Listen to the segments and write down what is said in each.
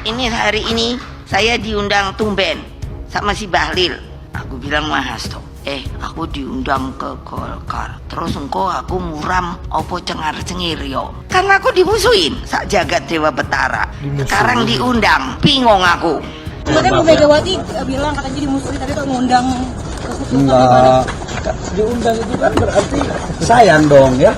Ini hari ini saya diundang tumben sama si Bahlil. Aku bilang Mas toh, aku diundang ke Golkar. Terus engko aku muram opo cengar-cengir yo. Karena aku dimusuhin sak jagat Dewa Betara. Sekarang diundang, bingung aku. Sebenarnya Bu Megawati bilang katanya dimusuhin, tapi kok ngundang enggak diundang itu kan berarti sayang dong ya.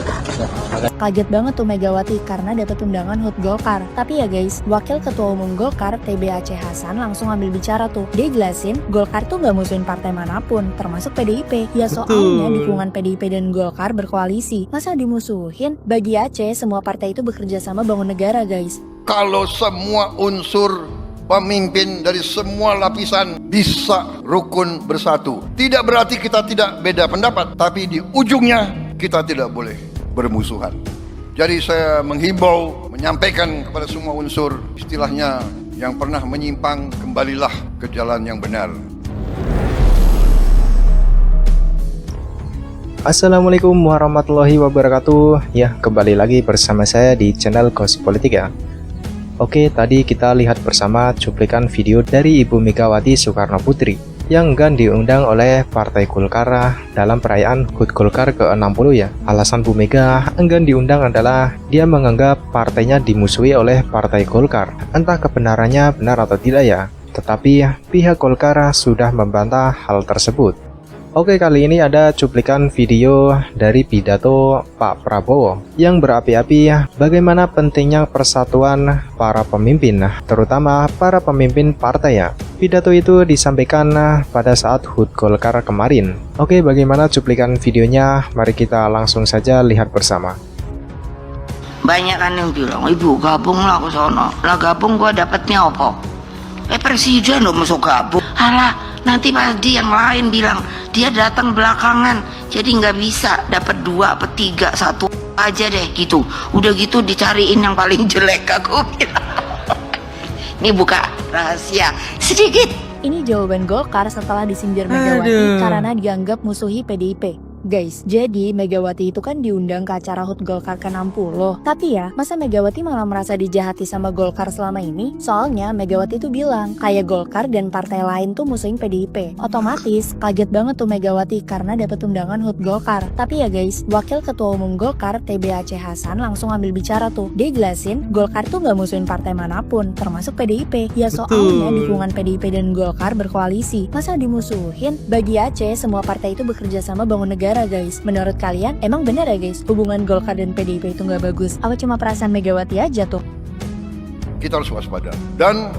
Kaget banget tuh Megawati karena dapat undangan HUT Golkar. Tapi ya guys, Wakil Ketua Umum Golkar TB Aceh Hasan langsung ambil bicara tuh. Dia jelasin Golkar tuh gak musuhin partai manapun, termasuk PDIP. Ya soalnya dukungan PDIP dan Golkar berkoalisi. Masa dimusuhin? Bagi Aceh, semua partai itu bekerja sama bangun negara guys. Kalau semua unsur pemimpin dari semua lapisan bisa rukun bersatu, tidak berarti kita tidak beda pendapat, tapi di ujungnya kita tidak boleh bermusuhan. Jadi saya menghimbau, menyampaikan kepada semua unsur, istilahnya yang pernah menyimpang, kembalilah ke jalan yang benar. Assalamualaikum warahmatullahi wabarakatuh. Ya, kembali lagi bersama saya di channel Gosip Politik ya. Oke, tadi kita lihat bersama cuplikan video dari Ibu Megawati Soekarno Putri yang enggan diundang oleh Partai Golkar dalam perayaan HUT Golkar ke-60 ya. Alasan Bu Mega enggan diundang adalah dia menganggap partainya dimusuhi oleh Partai Golkar. Entah kebenarannya benar atau tidak ya, tetapi pihak Golkar sudah membantah hal tersebut. Oke, kali ini ada cuplikan video dari pidato Pak Prabowo yang berapi-api bagaimana pentingnya persatuan para pemimpin, terutama para pemimpin partai ya. Pidato itu disampaikan pada saat HUT Golkar kemarin. Oke, bagaimana cuplikan videonya? Mari kita langsung saja lihat bersama. Banyak kan yang bilang, ibu gabung lah ke sono. Lah gabung gua dapatnya apa? Presiden lo masuk gabung. Alah, nanti pasti yang lain bilang dia datang belakangan, jadi nggak bisa dapat 2 atau 3, 1 aja deh gitu. Udah gitu dicariin yang paling jelek, aku bilang. Ini buka rahasia sedikit. Ini jawaban Golkar setelah disindir Megawati karena dianggap musuhi PDIP. Guys, jadi Megawati itu kan diundang ke acara HUT Golkar ke-60. Tapi ya, masa Megawati malah merasa dijahati sama Golkar selama ini? Soalnya Megawati itu bilang, kayak Golkar dan partai lain tuh musuhin PDIP. Otomatis, kaget banget tuh Megawati karena dapat undangan HUT Golkar. Tapi ya guys, Wakil Ketua Umum Golkar TB Aceh Hasan langsung ambil bicara tuh. Dia jelasin, Golkar tuh gak musuhin partai manapun, termasuk PDIP. Ya soalnya dukungan PDIP dan Golkar berkoalisi. Masa dimusuhin? Bagi Aceh, semua partai itu bekerja sama bangun negara guys. Menurut kalian emang benar ya guys hubungan Golkar dan PDIP itu nggak bagus? Apa cuma perasaan Megawati aja tuh? Kita harus waspada. Dan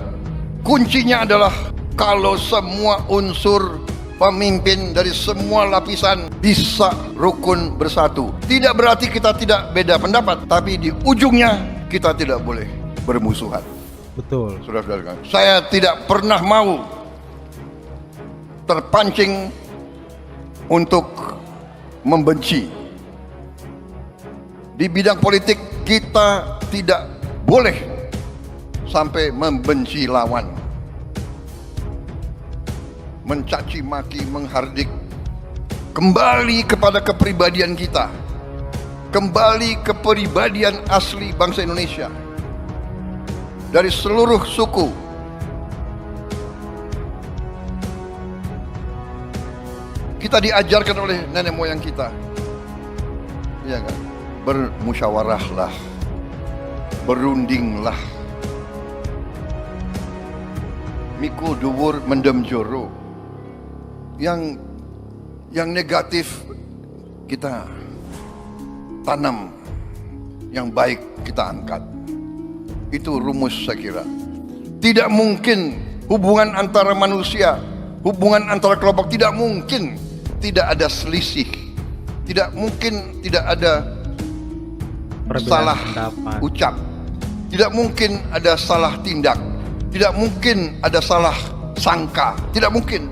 kuncinya adalah kalau semua unsur pemimpin dari semua lapisan bisa rukun bersatu. Tidak berarti kita tidak beda pendapat, tapi di ujungnya kita tidak boleh bermusuhan. Betul. Saudara-saudara, saya tidak pernah mau terpancing untuk membenci. Di bidang politik kita tidak boleh sampai membenci lawan, mencaci maki, menghardik. Kembali kepada kepribadian kita, kembali ke kepribadian asli bangsa Indonesia dari seluruh suku. Kita diajarkan oleh nenek moyang kita, ya kan? Bermusyawarahlah, berundinglah, mikul dhuwur mendem joro. Yang negatif kita tanam, yang baik kita angkat. Itu rumus saya kira. Tidak mungkin hubungan antara manusia, hubungan antara kelompok, tidak mungkin tidak ada selisih, tidak mungkin tidak ada salah ucap, tidak mungkin ada salah tindak, tidak mungkin ada salah sangka, tidak mungkin.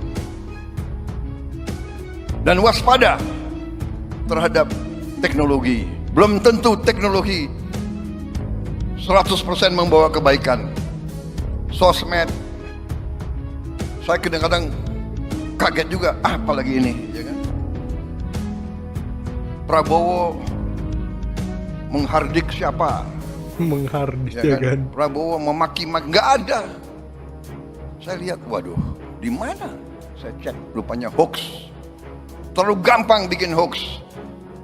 Dan waspada terhadap teknologi. Belum tentu teknologi 100% membawa kebaikan. Sosmed, saya kadang-kadang kaget juga, apalagi ini, ya kan? Prabowo menghardik siapa? Menghardis ya kan? Prabowo memaki-maki, nggak ada. Saya lihat, waduh, di mana? Saya cek, rupanya hoax. Terlalu gampang bikin hoax,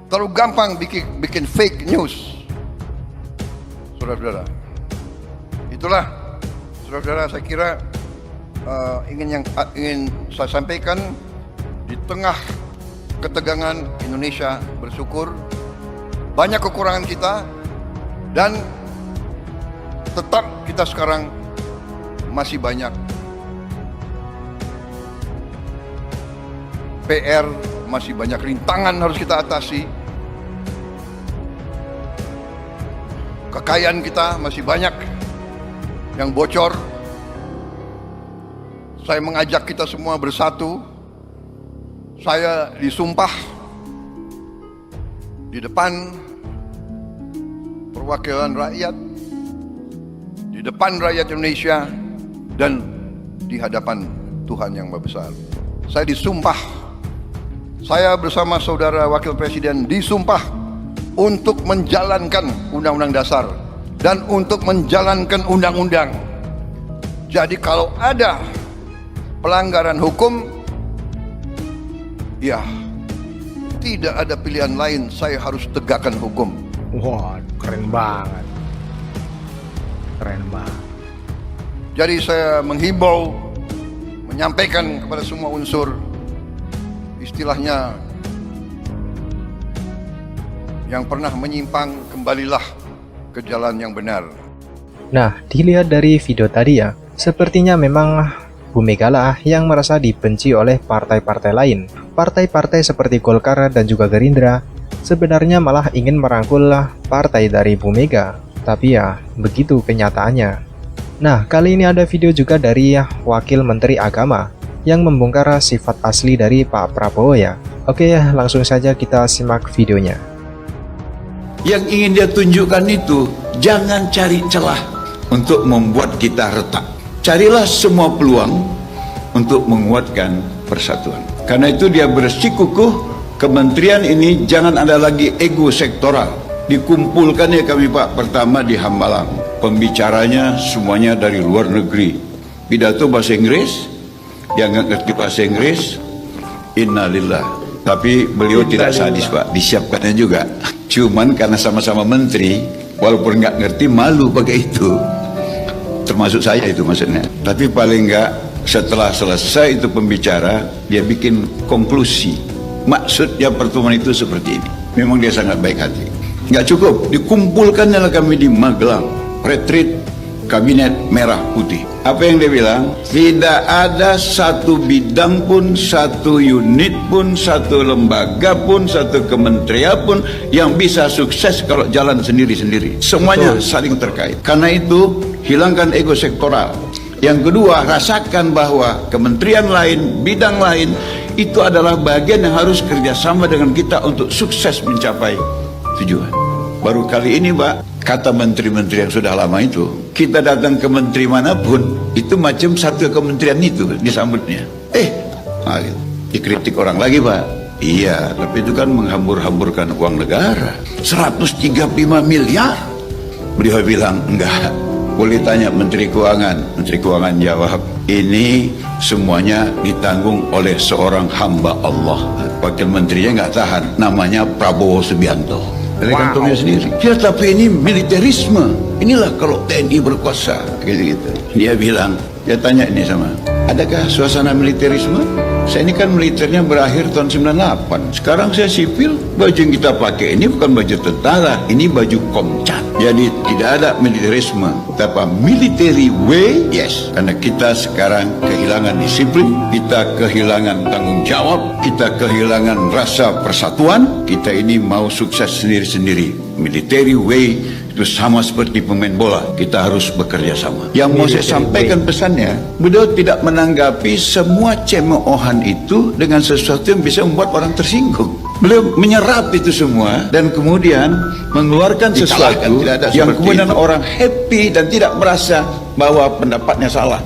terlalu gampang bikin fake news. Saudara-saudara, itulah, saudara-saudara, saya kira ingin saya sampaikan di tengah ketegangan Indonesia bersyukur banyak kekurangan kita dan tetap kita sekarang masih banyak PR, masih banyak rintangan harus kita atasi. Kekayaan kita masih banyak yang bocor. Saya mengajak kita semua bersatu. Saya disumpah di depan perwakilan rakyat, di depan rakyat Indonesia, dan di hadapan Tuhan yang Maha Besar. Saya disumpah, saya bersama saudara Wakil Presiden disumpah untuk menjalankan Undang-Undang Dasar dan untuk menjalankan undang-undang. Jadi kalau ada pelanggaran hukum, ya tidak ada pilihan lain, saya harus tegakkan hukum. Wah, keren banget. Keren banget. Jadi saya menghimbau, menyampaikan kepada semua unsur, istilahnya yang pernah menyimpang, kembalilah ke jalan yang benar. Nah, dilihat dari video tadi ya, sepertinya memang Bu Mega lah yang merasa dibenci oleh partai-partai lain. Partai-partai seperti Golkar dan juga Gerindra sebenarnya malah ingin merangkul partai dari Bu Mega. Tapi ya, begitu kenyataannya. Nah, kali ini ada video juga dari Wakil Menteri Agama yang membongkar sifat asli dari Pak Prabowo ya. Oke ya, langsung saja kita simak videonya. Yang ingin dia tunjukkan itu, jangan cari celah untuk membuat kita retak. Carilah semua peluang untuk menguatkan persatuan. Karena itu dia bersikukuh, kementerian ini jangan ada lagi ego sektoral. Dikumpulkan ya kami Pak, pertama di Hambalang. Pembicaranya semuanya dari luar negeri. Pidato bahasa Inggris, dia nggak ngerti bahasa Inggris, innalillah. Tapi beliau tidak sadis Pak, disiapkannya juga. Cuman karena sama-sama menteri, walaupun nggak ngerti, malu pakai itu. Termasuk saya itu maksudnya. Tapi paling nggak setelah selesai itu pembicara, dia bikin konklusi. Maksudnya pertemuan itu seperti ini. Memang dia sangat baik hati. Nggak cukup, dikumpulkannya kami di Magelang, retreat Kabinet Merah Putih. Apa yang dia bilang? Tidak ada satu bidang pun, satu unit pun, satu lembaga pun, satu kementerian pun yang bisa sukses kalau jalan sendiri-sendiri. Semuanya saling terkait. Karena itu, hilangkan ego sektoral. Yang kedua, rasakan bahwa kementerian lain, bidang lain, itu adalah bagian yang harus kerjasama dengan kita untuk sukses mencapai tujuan. Baru kali ini Pak, kata menteri-menteri yang sudah lama itu, kita datang ke menteri manapun, itu macam satu kementerian itu disambutnya. Dikritik orang lagi Pak. Iya, tapi itu kan menghambur-hamburkan uang negara. 135 miliar. Beliau bilang, enggak. Boleh tanya Menteri Keuangan. Menteri Keuangan jawab, ini semuanya ditanggung oleh seorang hamba Allah. Wakil menterinya nggak tahan, namanya Prabowo Subianto. Dari kantongnya sendiri. Ya tapi ini militerisme. Inilah kalau TNI berkuasa. Gitu-gitu. Dia bilang, dia tanya ini sama, adakah suasana militerisme? Saya ini kan militernya berakhir tahun 98. Sekarang saya sipil, baju yang kita pakai ini bukan baju tentara, ini baju Komcat. Jadi tidak ada militerisme, tapi military way, yes. Karena kita sekarang kehilangan disiplin, kita kehilangan tanggung jawab, kita kehilangan rasa persatuan. Kita ini mau sukses sendiri-sendiri. Military way itu sama seperti pemain bola, kita harus bekerja sama. Yang mau saya sampaikan pesannya, beliau tidak menanggapi semua cemoohan itu dengan sesuatu yang bisa membuat orang tersinggung. Beliau menyerap itu semua dan kemudian mengeluarkan sesuatu yang kemudian orang happy dan tidak merasa bahwa pendapatnya salah.